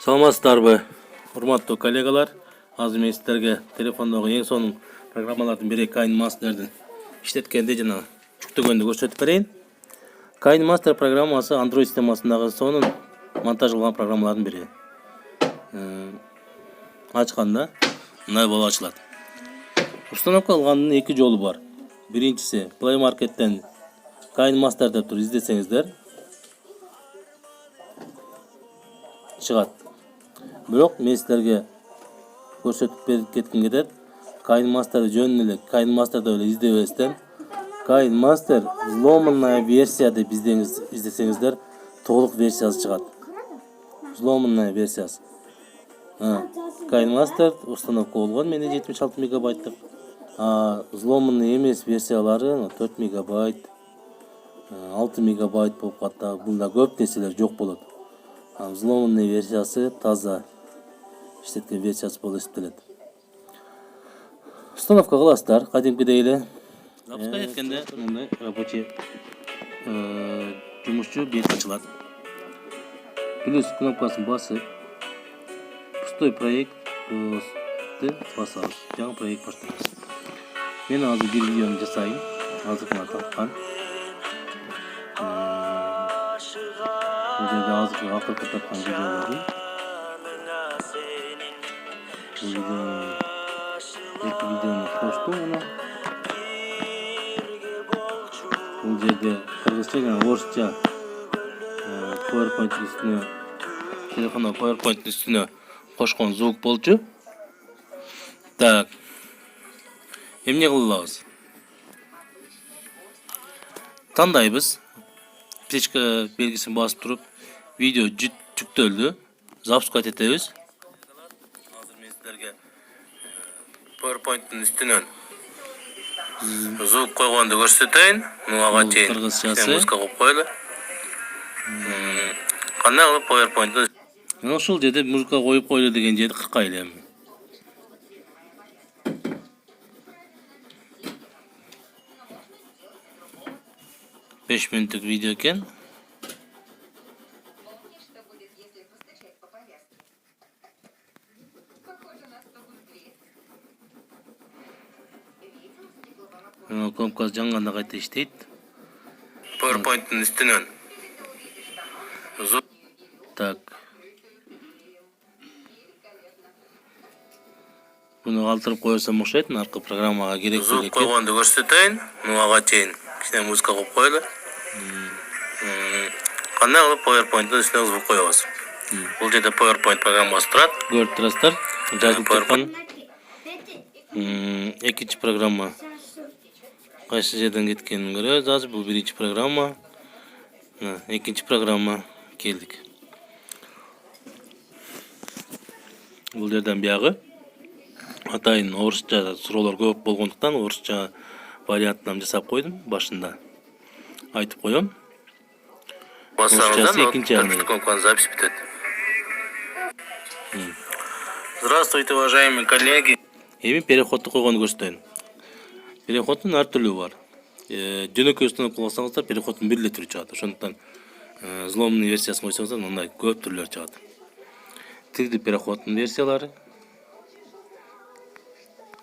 Саламатсыздарбы, урматтуу коллегалар. Азыр мен сиздерге телефондогу эң сонун программалардын бири KineMaster'дин иштеткенди жана жүктөгөндү көрсөтүп берейин. KineMaster программасы Android системасындагы сонун монтаждалган программалардын бири. Ачканда мындай болуп ачылат. Установка кылгандын эки жолу бар. Биринчиси Play Market'ten KineMaster деп туруп издесеңиздер чыгат. Бирок мен сиздерге көрсөтүп берип кетким кетет. KineMaster жөн эле KineMaster'да эле издебестен KineMaster взломанная версия деп издесеңиздер толук версиясы чыгат. Взломанная версиясы. KineMaster установка болгон менде 76 мегабайттык. Взломанный эмес версиялары 4 мегабайт, 6 мегабайт болуп калат. Бунда көп нерселер жок болот. Взломанный версиясы таза иштеткен версиясы болуп эсептелет. Установка кыласыздар, кадимкидей эле. Запуска эткенде мындай рабочий жумушчу бет ачылат. Плюс кнопкасын басып, пустой проектты басабыз. Жаңы проект баштайбыз. Мен азыр бир видеону жасайын. Азыр гана тапкан. Бул жерде азыр акыркы тапкан видеолордун. Эки видеону коштум мына. Бул жерде кыргызча жана орусча PowerPoint үстүнө, телефондо PowerPoint үстүнө кошкон звук болчу. Так. Эмне кылабыз? Тандайбыз. Печка белгисин басып туруп, видео жүктөлдү. Запускать этебиз. Азыр мен сиздерге PowerPoint'тун үстүнөн звук койгонду көрсөтөйүн. Мага чейин кыргызчасы музыка коюп коелу. Кандай кылып PowerPoint'ты ошол жерде музыка коюп коелу деген жерди кыркайлы эми. Beş minutlik video ekan. Кнопкасы жаңганда кайта иштейт. PowerPoint'тун үстүнөн. Так. Буну калтырып койсом окшойт, аркы программага керек элек. Звук койгонду көрсөтөйүн. Мага чейин кичине музыка коюп коелу. Кандай кылып PowerPoint'тун үстүнө звук коебуз? Бул жерде PowerPoint программасы турат. Көрүп турасыздар. Жазып жаткан экинчи программа. Кайсы жерден кеткенин көрөбүз. Азыр бул биринчи программа. Экинчи программа келдик. Бул жерден биягы атайын орусча суроолор көп болгондуктан орусча вариантын жасап койдум башында. Айтып коем. Бассаңыздан экинчи кнопканы запись бүтөт. Здравствуйте, уважаемые коллеги. Эми переходду койгонду көрсөтөйүн. Переходдун ар түрү бар. Жөнөкөй установка кылсаңыздар переходдун бир эле түрү чыгат. Ошондуктан взломный версиясын койсоңуздар мындай көп түрлөр чыгат. 3D переходдун версиялары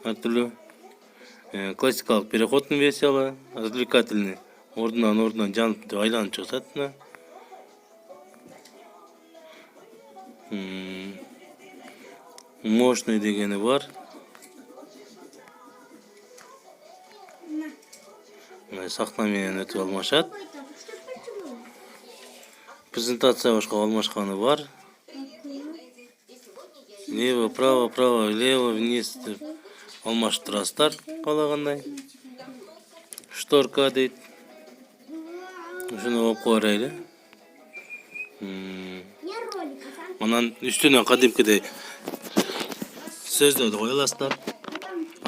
ар түрү. Классикалык переходдун версиялары, развлекательный ордунан жанып айланып чыгат. Мощный дегени бар. Сахна менен өтүп алмашат. Презентация башка алмашканы бар. Лево, право, право, лево, вниз деп алмашып турасыздар каалагандай. Шторка дейт. Ушуну окуп көрөйлү. Анан үстүнө кадимкидей сөздөрдү кое аласыздар.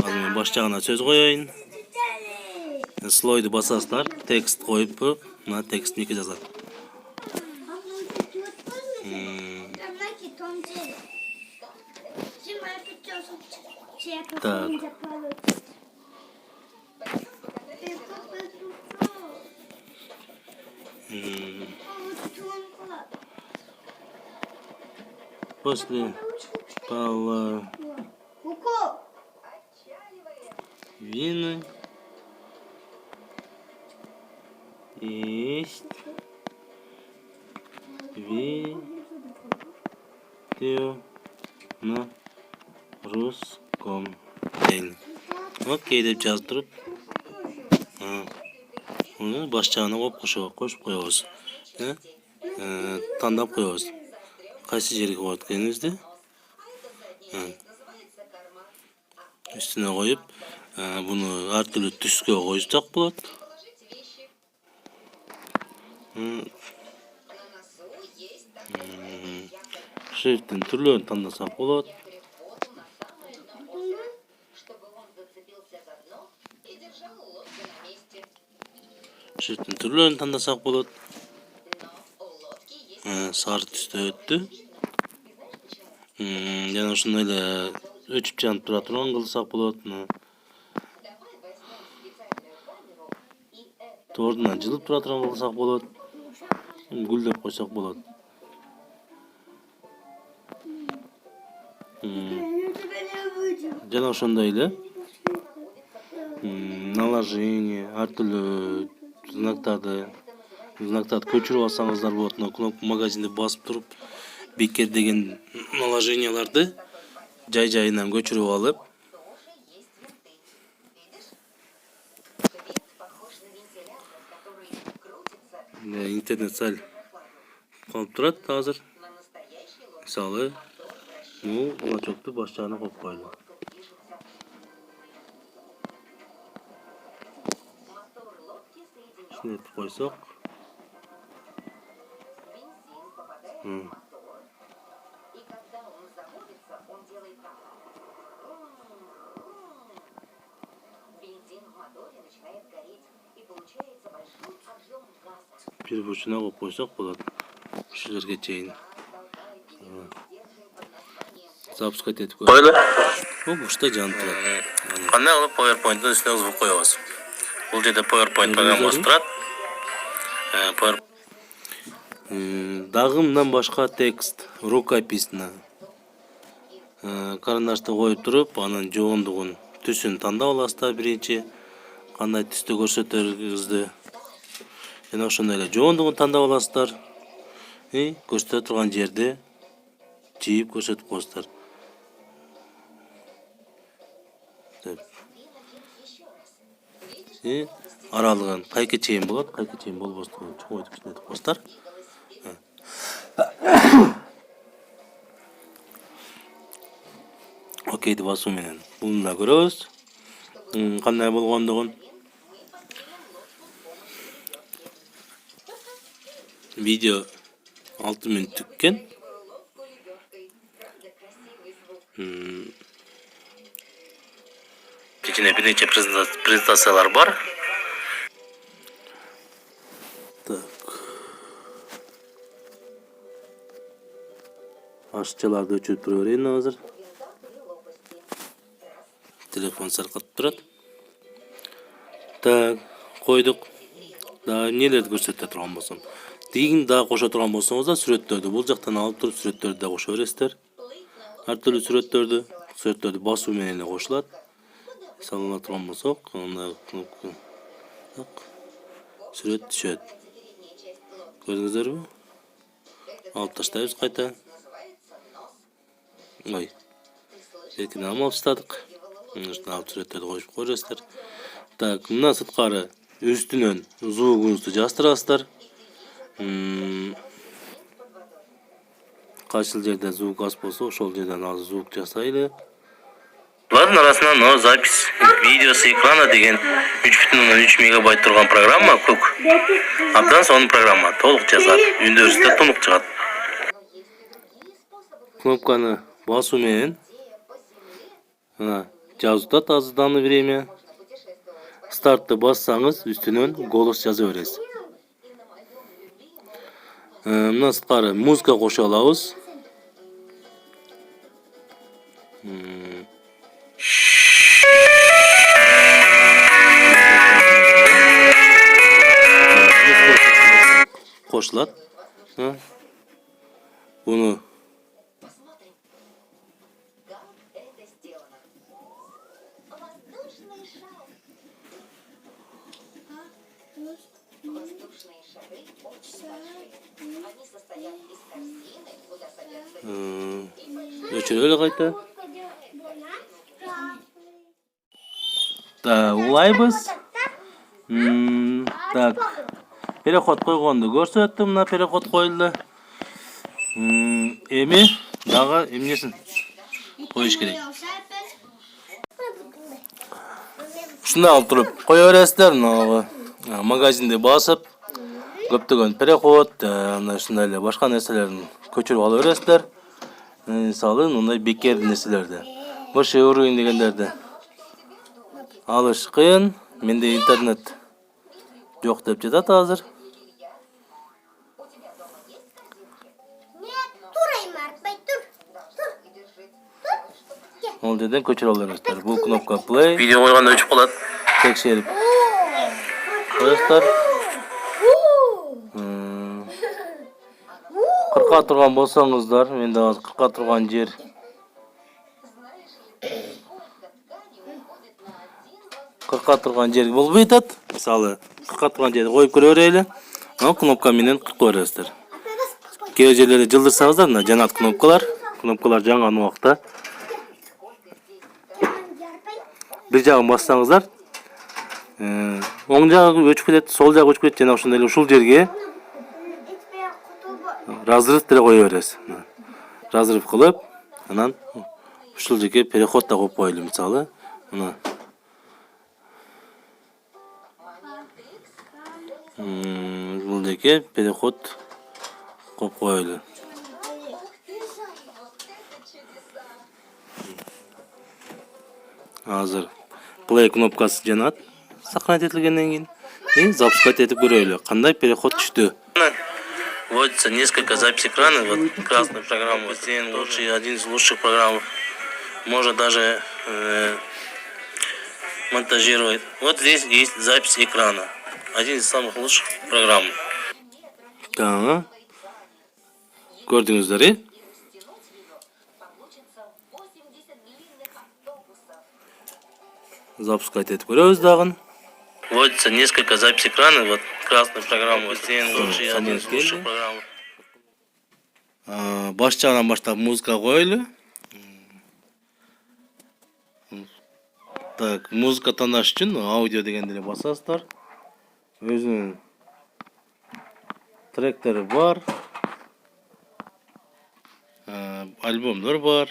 Азыр мен баш жагына сөз коеюн. Слойду басасыздар, текст коюп, мына текстин эки жазат. Так. После половины есть видео на русском. Окей деп жазып туруп, муну баш жагына кошуп коебуз. Тандап коебуз. Кайсы жерге коет экенибизди. Үстүнө коюп, буну ар түрдүү түскө койсак болот. Шрифтин түрлөрүн тандасак болот. Шрифтин түрлөрүн тандасак болот. Сары түстө өттү. Жана ошондой эле өчүп жанып тура турган кылсак болот. Ордунан жылып тура турган кылсак болот. Гүлдөп койсок болот. Жана ошондой эле наложение, ар түрдүү знактарды көчүрүп алсаңыздар болот. Кнопка магазинде басып туруп, бекер деген наложенияларды жай-жайынан көчүрүп алып, интернет сайт калып турат азыр. Мисалы, бул лачокту баш жагына коюп койлу. Ишинетип койсок, бир бурчуна коюп койсок болот. Ушул жерге чейин запускать этип койлу. Бул бурчта жанып турат. Кандай кылып PowerPoint'ун үстүнө звук коебуз? Бул жерде PowerPoint программасы турат. Дагы мындан башка текст рукописно. Карандашты коюп туруп, анын жоондугун, түсүн тандап аласыздар биринчи. Кандай түстө көрсөтөрүңүздү. Жана ошондой эле жоондугун тандап аласыздар. Көрсөтө турган жерде жийип көрсөтүп коесуздар. Аралыгын кайка чейин болот, кайка чейин болбостугун чоңойтуп кичинетип коесуздар. Окейди басуу менен буну да көрөбүз. Кандай болгондугун. Видео 6 мүнөттүк экен. Кичине бир нече презентациялар бар. Ашчаларды өчүрүп тура берейин азыр. Телефон саркатып турат. Так, койдук. Да нелерди көрсөтө турган болсом. Тигин да кошо турган болсоңуздар, сүрөттөрдү бул жактан алып туруп сүрөттөрдү да кошо бересиздер. Ар түрдүү сүрөттөрдү басуу менен эле кошулат. Салына турган болсок, анда кнопка сүрөт түшөт. Көрдүңүздөрбү? Алып таштайбыз кайта. Ой. Эркин алып таштадык. Алып сүрөттөрдү коюп койосуздар. Так, мына сырткары үстүнөн звугуңузду жаздырасыздар. Кайсыл жерде звук аз болсо, ошол жерден азыр звук жасайлы. Булардын арасынан запись видеосы экрана деген 3,3 мегабайт турган программа Cook. Абдан сонун программа, толук жазат, үндөрүстө тунук чыгат. Кнопканы басуу менен жазып атат азыр данный время. Стартты бассаңыз, үстүнөн голос жаза бересиз. Мына сырткары музыка кошо алабыз. Кошулат. Буну Өчірөлі қайта. Улайбыз. Так. Переход қойғанды көрсеттім. Мына переход қойылды. Эми дағы емнесін қойыш керек. Шында алып тұрып қоя бересіздер. Магазинде басып, көптеген переход, шындай башқа нәрселерін көчіріп ала бересіздер. Мысалы, ондай бекерді нәрселерді. Высший уровень дегендерді алыш қиын. Менде интернет жоқ деп жатады азыр. Ол жерден көчіріп ала бересіздер. Бұл кнопка play. Видео қойғанда өшіп қалады. Текшеріп қойыңыздар. 40-қа тұрған болсаңыздар, менде 40-қа тұрған жер. Қырқа тұрған жер болбай жатады. Мысалы, 40-қа тұрған жерді қойып көре берейлі. Кнопка менен қырып көресіздер. Кей жерлерде жылдырсаңыздар, мына жанат кнопкалар жаңған уақытта. Bir жағын бассаңыздар, оң жағы өчіп кетеді, сол жағы өчіп кетеді. Жана ушундай ушул жерге разрыв деле кое бересиз. Разрыв кылып, анан ушул жерге переход да коюп коелу, мисалы. Мына бул жерге переход коюп коелу. Азыр play кнопкасы жанат, сохранить этилгенден кийин запускать этип көрөлү. Кандай переход түштү. Вводится несколько записей экрана, вот красная программа, вот один из лучших программ. Можно даже монтажировать. Вот здесь есть запись экрана. Один из самых лучших программ. Да. Көрдүңүздөр, запускать этип көрөбүз дагы. Вводится несколько записей экрана, вот красная программа, вот один из лучших программ. Баш жагынан баштап музыка коелу. Так, музыка тандаш үчүн аудио дегенде басасыздар. Өзүнүн тректери бар. Альбомдор бар.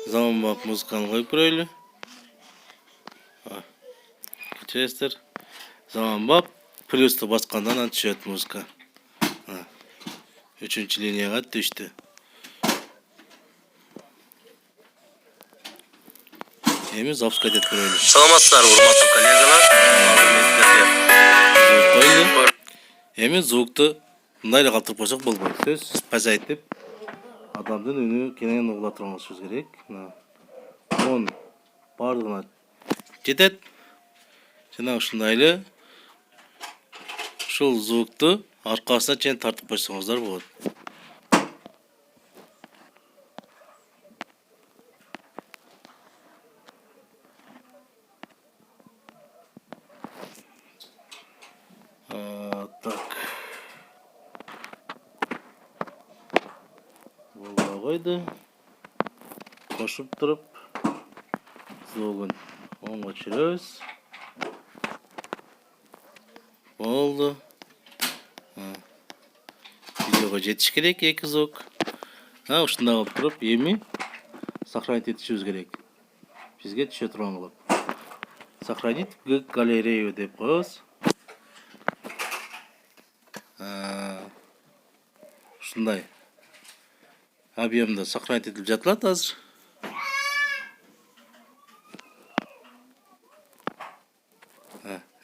Заманбап музыканы коюп көрөлү. Кечесиздер. Заманбап плюсты баскандан анан түшөт музыка. 3-чү линияга түштү. Эми запускать этип көрөлү. Саламатсыздар, урматтуу коллегалар. Эми звукту мындай эле калтырып койсок болбойт. Сөз пазайтып, адамдын үнү кенен угула турганыбыз керек. Мына бардыгына жетет. Жана ушундай эле ушул звукту аркасына чейин тартып койсоңуздар болот. Так. Боло койду. Кошуп туруп, звугун оңго түшүрөбүз. Болду. Видеого жетиш керек эки звук. Ушундай кылып туруп, эми сохранить этишибиз керек. Бизге түшө турган кылып. Сохранить в галерею деп коебуз. Ушундай объемда сохранить этилип жатылат азыр.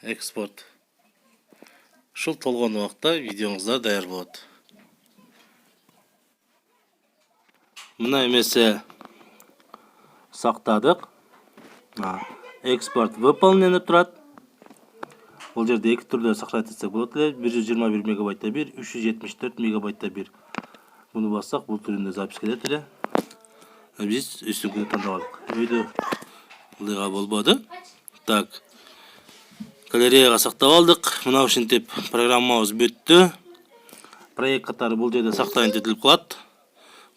Экспорт. Ушул толгон убакта видеоңуздар даяр болот. Мына эмесе сактадык. Экспорт выполнен турат. Бул жерде эки түрдө сохранить этсек болот эле. 121 мегабайтта 1, 374 мегабайтта 1. Буну бассак, бул түрүндө запись келет эле. Биз үстүңкүнү тандап алдык. Өйдө ылдыйга болбоду. Так. Галереяга сактап алдык. Мына ушинтип программабыз бүттү. проект катары бул жерде сакталып этилип калат.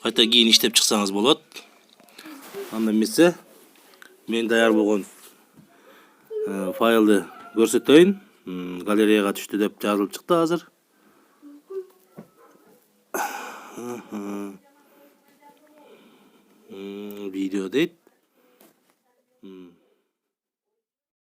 Кайта кийин иштеп чыксаңыз болот. Анда эмесе мен даяр болгон файлды көрсөтөйүн. Галереяга түштү деп жазылып чыкты азыр. Видео дейт.